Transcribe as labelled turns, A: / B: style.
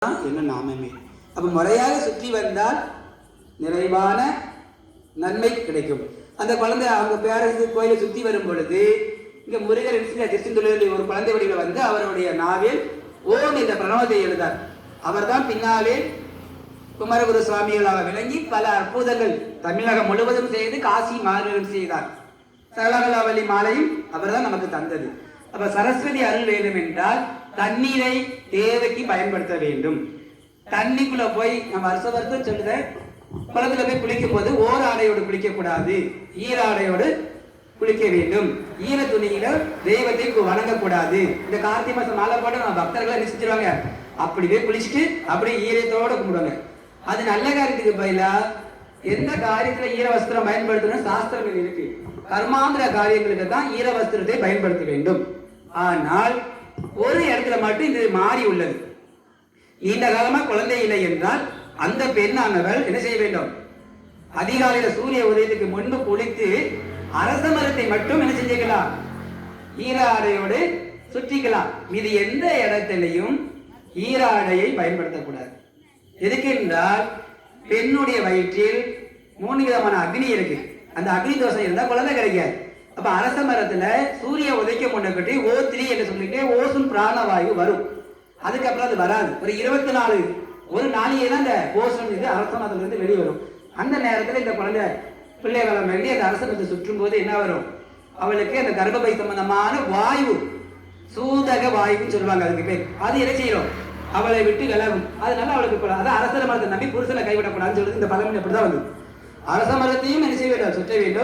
A: என்ன நாமமே. அப்ப முறையாக சுற்றி வந்தால் நிறைவான நன்மை கிடைக்கும். அந்த குழந்தை அவங்க பேரரசு கோயிலை சுற்றி வரும் பொழுது இங்க முருகர் திருச்செந்தூரில் ஒரு குழந்தை வடிவில் வந்து அவருடைய நாவில் ஓம் என்ற பிரணவத்தை எழுதார். அவர்தான் பின்னாலே குமரகுரு சுவாமிகளாக விளங்கி பல அற்புதங்கள் தமிழகம் முழுவதும் செய்து காசி மாநிலம் செய்தார். சகலகலாவலி மாலையும் அவர்தான் நமக்கு தந்தது. அப்ப சரஸ்வதி அருள் வேண்டும் என்றால் தண்ணீரை தேவைக்கு பயன்படுத்த வேண்டும். தண்ணிக்குள்ள போய் நம்ம வருஷம் சொல்லுத குளத்துல போய் குளிக்கும் போது ஓர் ஆடையோடு குளிக்க கூடாது, ஈராடையோடு குளிக்க வேண்டும். ஈர துணியில தெய்வத்தை வணங்கக்கூடாது. இந்த கார்த்திகை மாசம் மாலை போட்டு நம்ம பக்தர்களை நிச்சயிச்சிருவாங்க, அப்படி போய் குளிச்சுட்டு அப்படியே ஈரத்தோட கும்பிடுவாங்க. அது நல்ல காரியத்துக்கு பதிலா எந்த காரியத்துல ஈர வஸ்திரம் பயன்படுத்தணும் சாஸ்திரங்கள் இருக்கு. கர்மாந்திர காரியங்களுக்கு தான் ஈர வஸ்திரத்தை பயன்படுத்த வேண்டும். ஆனால் ஒரு இடத்துல மட்டும் இது மாறி உள்ளது. நீண்ட காலமா குழந்தை இல்லை என்றால் அந்த பெண்ணானவள் என்ன செய்ய வேண்டும்? அதிகாலையில சூரிய உதயத்துக்கு முன்பு குளித்து அரச மரத்தை மட்டும் என்ன செஞ்சுக்கலாம்? ஈராடையோடு சுற்றிக்கலாம். இது எந்த இடத்திலையும் ஈராடையை பயன்படுத்தக்கூடாது. எதுக்கு என்றால் பெண்ணுடைய வயிற்றில் 3 விதமான அக்னி இருக்கு. அந்த அக்னி தோஷம் இருந்தா குழந்தை கிடைக்காது. அப்ப அரச மரத்துல சூரிய உதைக்க முன்னக்கட்டி O3 என்று சொல்லிட்டு ஓசோன் பிராணவாயு வரும். அதுக்கப்புறம் அது வராது. ஒரு 24 ஒரு நாளையே தான் இந்த ஓசோன் இது அரச மரத்துல இருந்து வெளியே வரும். அந்த நேரத்துல இந்த குழந்தை பிள்ளை வளம் வேண்டி அந்த அரச மரத்தை சுற்றும் போது என்ன வரும்? அவளுக்கு அந்த கர்ப்பப்பை சம்பந்தமான வாயு, சூதக வாயுன்னு சொல்லுவாங்க அதுக்கு பேர். அது என்ன செய்யணும்? அவளை விட்டு விலகும். அதனால அவளுக்கு அதான் அரச மரத்தை நம்பி புருஷனை கைவிடக்கூடாதுன்னு சொல்லுது. இந்த பழமொழி அப்படிதான் வந்து அரச மரத்தையும் என்ன செய்ய வேண்டும்? சுற்ற வேண்டும்.